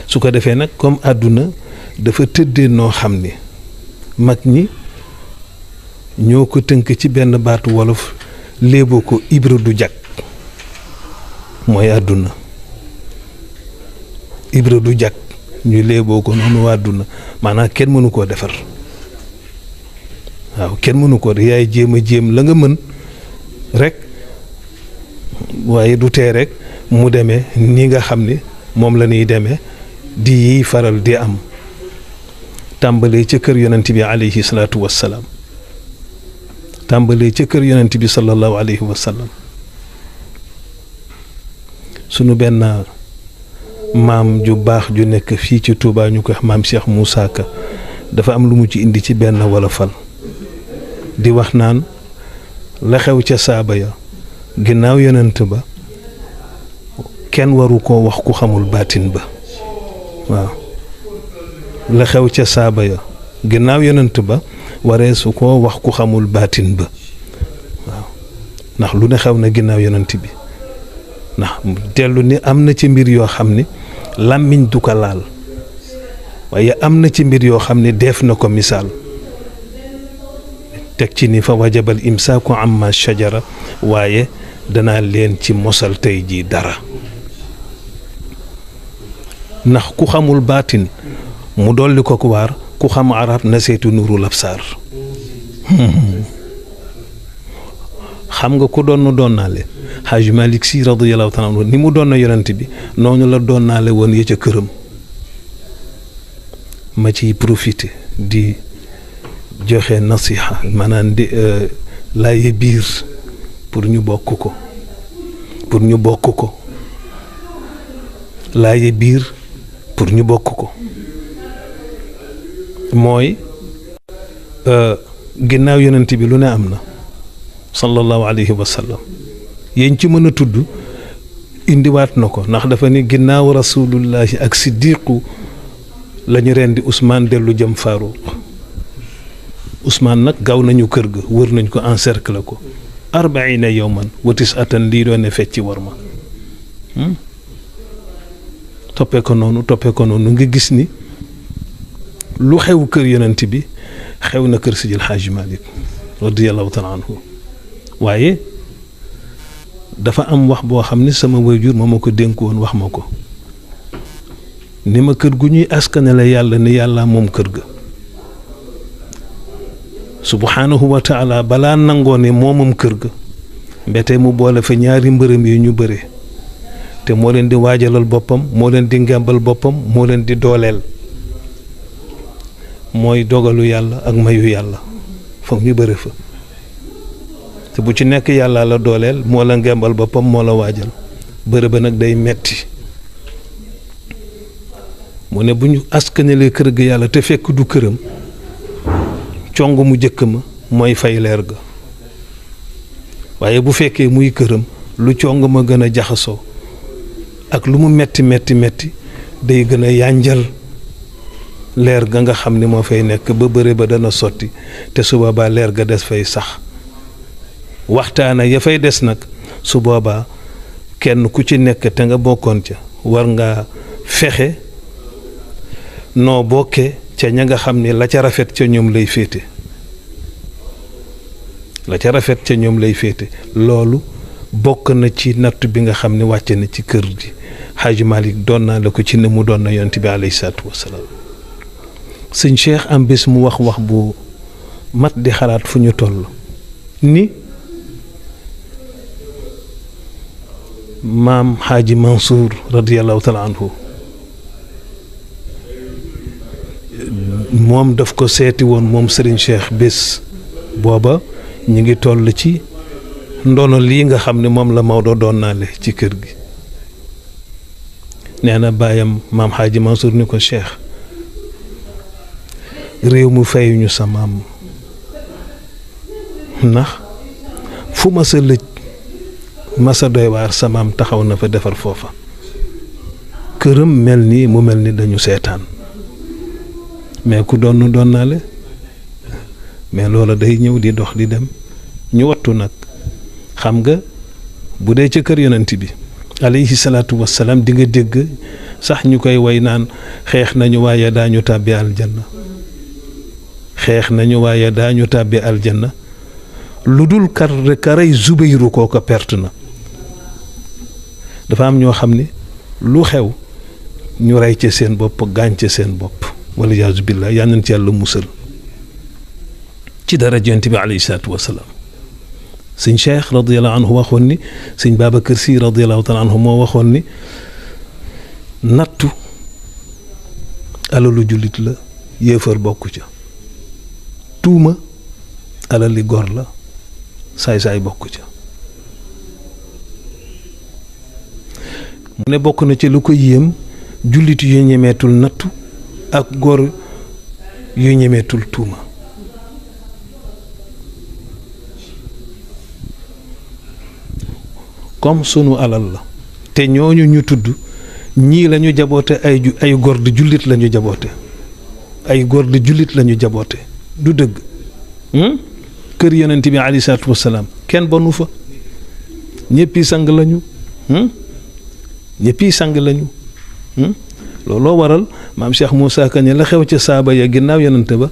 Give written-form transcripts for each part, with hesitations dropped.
su ko defee nag comme àdduna dafa tëddee noo xam ni mag ñi ñoo ko tënk ci benn baatu wolof léeboo ko ibra du jag mooy àdduna ibra du jag ñu léeboo ko noonu waa àdduna maanaam kenn mënu koo defar waaw kenn mënu koo yaay jéem la nga mën rek waaye du tee rek mu demee ni nga xam ni moom la ñuy demee di yiy faral di am tàmbalee ca kër yonent bi alayhi salaatu wassalaam tàmbalee ca kër yonent bi sallallahu alayhi wa sallam sunu benn maam ju baax ju nekk fii ci Touba ñu ko maam Cheikh Moussa Ka dafa am lu mu ci indi ci benn wolofal di wax naan la xew ca saaba ya ginnaaw yonent ba kenn waru koo wax ku xamul baatin ba waaw la xew ca saaba ya ginnaaw yonent ba waree su koo wax ku xamul baatin ba waaw ndax lu ne xew na ginnaaw yonent bi ndax dellu ni am na ci mbir yoo xam ni làmmiñ du ko laal waaye am na ci mbir yoo xam ni def na ko misaal teg ci ni fa wajabal imsaaku amma shajara waaye danaa leen ci mosal tey jii dara ndax ku xamul baatin mu dolli ko ku waar ku xam arab na seetu nurul absaar xam nga ku doon naale Hajj Malik Si radiyallahu taala anhu ni mu doon na yonent bi noonu la doon naale woon ya ca këram ma ciy profité di joxe nasiha maanaam di laaye biir pour ñu bokk ko laaye biir pour ñu bokk ko mooy ginnaaw yonent bi lu ne am na sallallahu alayhi wa sallam yéen ci mën a tudd indiwaat na ko ndax dafa ni ginnaaw rasulullahi ak siddiqu la ñu rendi Ousmane dellu jëm Faaruq Ousmane nag gaaw nañu kër ga wër nañ ko encercle ko 40 yawman wa tis'atan lii doon ne fecci war ma toppee ko noonu nga gis ni lu xew kër yonent bi xew na kër Sidil Haaji Malik radiyallahu taala anhu waaye dafa am wax boo xam ni sama waajur moo ma ko dénk woon wax ma ko ni ma kër gu ñuy askanale yàlla ni yàlla moom kër ga subhanahu wa taala balaa nangoo ne moomam kër ga mbete mu boole fa ñaari mbërëm yi ñu bëre te moo leen di waajalal boppam moo leen di ngembal boppam moo leen di dooleel mooy dogalu yàlla ak mayu yàlla foog ñu bëre fa te bu ci nekk yàlla la dooleel moo la ngembal boppam moo la waajal bëre ba nag day metti mu ne bu ñu askanelee kër ga yàlla te fekk du këram cong mu jëkk ma mooy fay leer ga waaye bu fekkee muy këram lu cong ma gën a jaxasoo ak lu mu metti day gën a yànjal leer ga nga xam ni moo fay nekk ba bëre ba dana sotti te su boobaa leer ga des fay sax waxtaana ya fay des nag su boobaa kenn ku ci nekk te nga bokkoon ca war nga fexe noo bokke ca ña nga xam ni la ca rafet ca ñoom lay féete loolu bokk na ci natt bi nga xam ni wàcce na ci kër gi Haaji Malik doon naa la ko ci ne mu doon na yonent bi alayhi salaatu wassalaam sëñ Cheikh am bés mu wax bu mat di xalaat fu ñu toll ni maam Haaji Mansour radiyallahu taala anhu moom daf ko seeti woon moom Serigne Cheikh bés booba ñu ngi toll ci ndono lii nga xam ne moom la Maodo doon naale ci kër gi nee na baayam maam Haaji Mansour ni ko Cheikh réew mu fayuñu sa maam ndax fu ma sa lëj ma sa doy waar sa maam taxaw na fa defar foofa këram mel nii mu mel ni dañu seetaan mais ku doon naale mais loola day ñëw di dox di dem ñu wattu nag xam nga bu dee ca kër yonent bi alayhi salaatu wassalaam di nga dégg sax ñu koy way naan xeex nañu waaye daañu tàbbi aljanna, xeex nañu waaye daañu tàbbi aljanna, lu dul karay Zubayru kooka perte na. dafa am ñoo xam ni lu xew ñu rey ca seen bopp, gaañ ca seen bopp, wala yaasu billah, yal nañ ci yàlla musal ci dara Yonent bi alayhi salaatu wasalaam. sëñ Cheikh radiyallahu anhu waxoon ni, sëñ Babacar Sy radiyallahu taala anhu moo waxoon ni nattu alalu jullit la, yéefar bokk ca. tuuma alali gor la, saay-saay bokk ca. mu ne bokk na ci lu ko yéem jullit yu ñemeetul nattu ak gor yu ñemeetul tuuma. comme sunu alal la te ñooñu ñu tudd ñii lañu jaboote ay góor di jullit lañu jaboote, ay góor di jullit lañu jaboote, du dëgg. kër Yonent bi alayhi salaatu wassalaam kenn bonu fa, ñëppi sang lañu, ñëppi sang lañu. looloo waral maam Cheikh Moussa Ka ne la xew ca saaba ya ginnaaw Yonent ba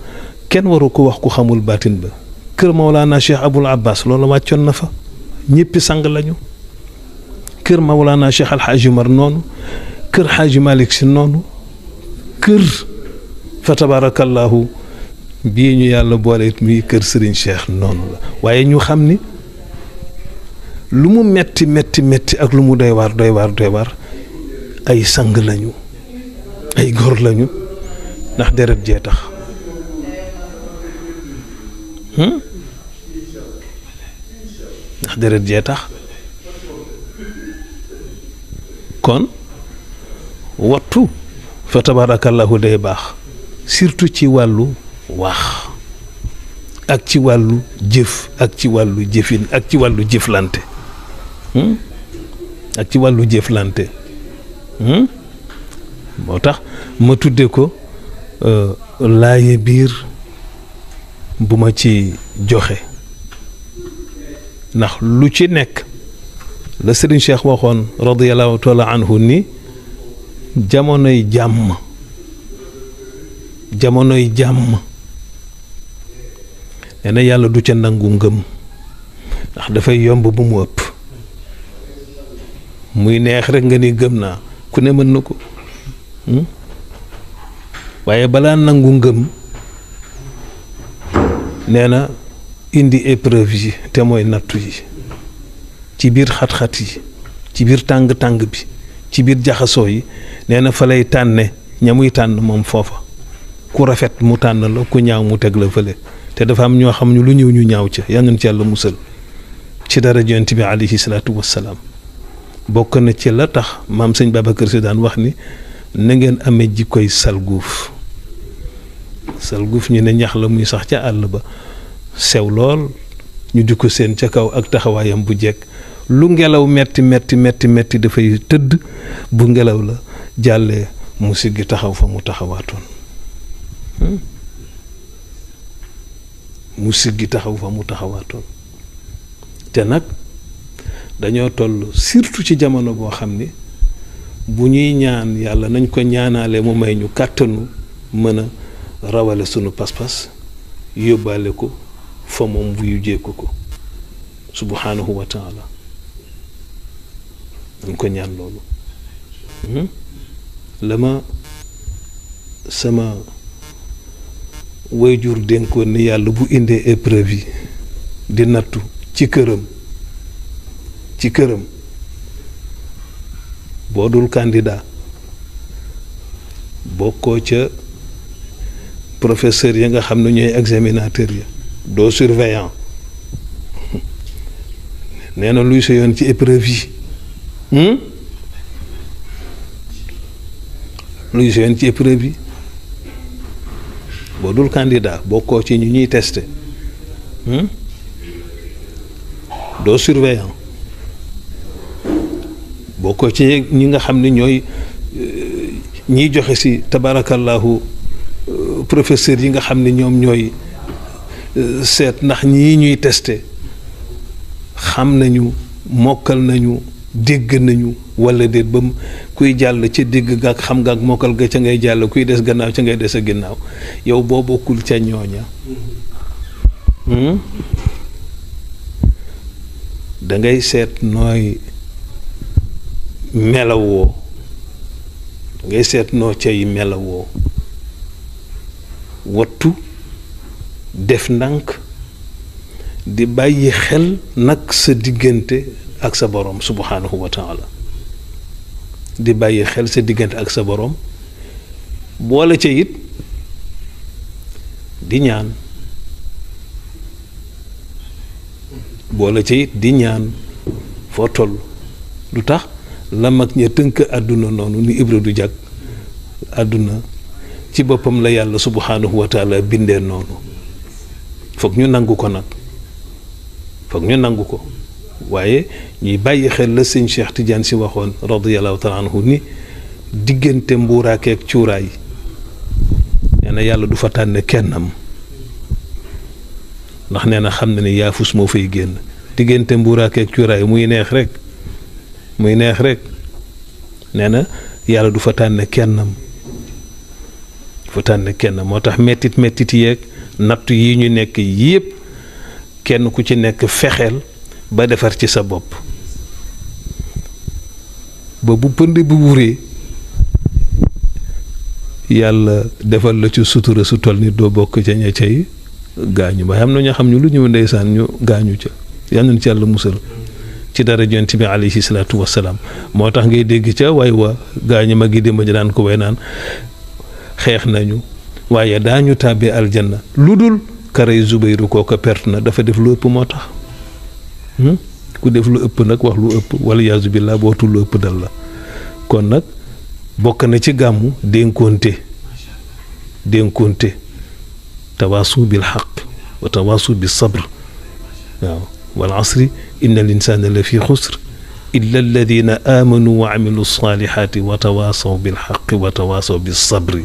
kenn waru ko wax ku xamul baatin ba. kër Mawlana Cheikh Abul Abbas loolu wàccoon na fa, ñëppi sang lañu. kër Mawlana Cheikh Alxaaji Umar noonu, kër Xaaji Malik Si noonu, kër fa tabarakallahu bii ñu yàlla boole it muy kër Serigne Cheikh noonu la. waaye ñu xam ni lu mu metti metti metti ak lu mu doy waar doy waar doy waar ay sang lañu, ay góor lañu, ndax deret jee tax. ndax deret jee tax. kon wattu fa tabarakallahu day baax, surtout ci wàllu wax ak ci wàllu jëf ak ci wàllu jëfin ak ci wàllu jëflante, ak ci wàllu jëflante. moo tax ma tudde ko laaye biir bu ma ci joxe, ndax lu ci nekk la Serigne Cheikh waxoon radiyallahu taala anhu ni jamonoy jàmm, jamonoy jàmm nee na yàlla du ca nangu ngëm, ndax dafay yomb bu mu ëpp. muy neex rek nga ni gëm naa, ku ne mën na ko. waaye balaa nangu ngëm nee na indi épreuve yi te mooy nattu yi, ci biir xat-xat yi, ci biir tàng-tàng bi, ci biir jaxasoo yi. nee na fa lay tànne ña muy tànn moom foofa, ku rafet mu tànn la, ku ñaaw mu teg la fële. te dafa am ñoo xam ne lu ñëw ñu ñaaw ca, yal nañ ci yàlla musal ci dara Yonent bi alayhi salaatu wassalaam. bokk na ci la tax maam sëñ Babacar Si daan wax ni na ngeen amee jikkoy salguuf. salguuf ñu ne ñax la muy sax ca àll ba, sew lool, ñu di ko seen ca kaw ak taxawaayam bu jekk. lu ngelaw metti metti metti metti dafay tëdd, bu ngelaw la jàllee mu siggi taxaw fa mu taxawaatoon. mu siggi taxaw fa mu taxawaatoon. te nag dañoo toll surtout ci jamono boo xam ni bu ñuy ñaan yàlla nañ ko ñaanaale mu may ñu kàttanu mën a rawale sunu pas-pas, yóbbaale ko fa moom bu yujjee ko subhanahu wa taala. dañ ko ñaan loolu. la ma sama wayjur dénkoon ni yàlla bu indee épreuve yi di nattu ci këram boo dul candidat bokkoo ca professeur ya nga xam ne ñooy examinateur ya, doo surveillant, nee na luy sa yoon ci épreuve yi. luy sa yoon ci épreuve yi. boo dul candidat bokkoo ci ñu ñuy testé, doo surveillant, bokkoo ci ñi nga xam ne ñooy ñiy joxe si tabarakallahu professeur yi nga xam ne ñoom ñooy seet ndax ñii ñuy testé xam nañu, mokkal nañu, dégg nañu wala déet ba kuy jàll ca dégg ga ak xam nga ak mokkal ga ca ngay jàll kuy des gannaaw ca ngay des a ginnaaw yow boo bokkul ca ñooña da ngay seet nooy melawoo ngay seet noo cay melawoo wattu def ndànk di bàyyi xel nag sa diggante ak sa boroom subhanahu wa taala di bàyyi xel sa diggante ak sa boroom boole ca it di ñaan boole ca it di ñaan foo toll lu tax la mag ña tënk àdduna noonu ni Ibra du jag àdduna ci boppam la yàlla subhanahu wa taala bindee noonu foog ñu nangu ko nag foog ñu nangu ko waaye ñuy bàyyi xel la sëñ Cheikh Tidiane si waxoon radiyallahu taala anhu ni diggante mbuuraakeek cuuraay nee na yàlla du fa tànn kennam ndax nee na xam na ni yaafus moo fay génn diggante mbuuraakeek cuuraay muy neex rek nee na yàlla du fa tànn kennam fa tànn kenn moo tax mettit yeeg nattu yi ñu nekk yépp kenn ku ci nekk fexeel ba defar ci sa bopp ba bu pënd bu wuree yàlla defal la ci sutura su toll ni doo bokk ca ña cay gaañu ba am na ñoo xam ñu lu ñëw ndeysaan ñu gaañu ca yal nañu ci yàlla musal ci dara Yonent bi alayhi salaatu wassalaam moo tax ngay dégg ca way wa gaañu ma gi démb ji daan ko way naan xeex nañu waaye daañu tàbbee aljanna lu dul karay Zubayru kooka perte na dafa def lu ëpp moo tax ku def lu ëpp nag wax lu ëpp wala yaasu billaah bootul lu ëpp dal la kon nag bokk na ci gàmmu dénkoonte tawaasu bil xaq wa tawaasu bis sabr waaw wal asri inna al insaana la fi xusr illa alladina amanu wa amilu salihati wa tawaasaw bil xaqi wa tawaasaw bis sabri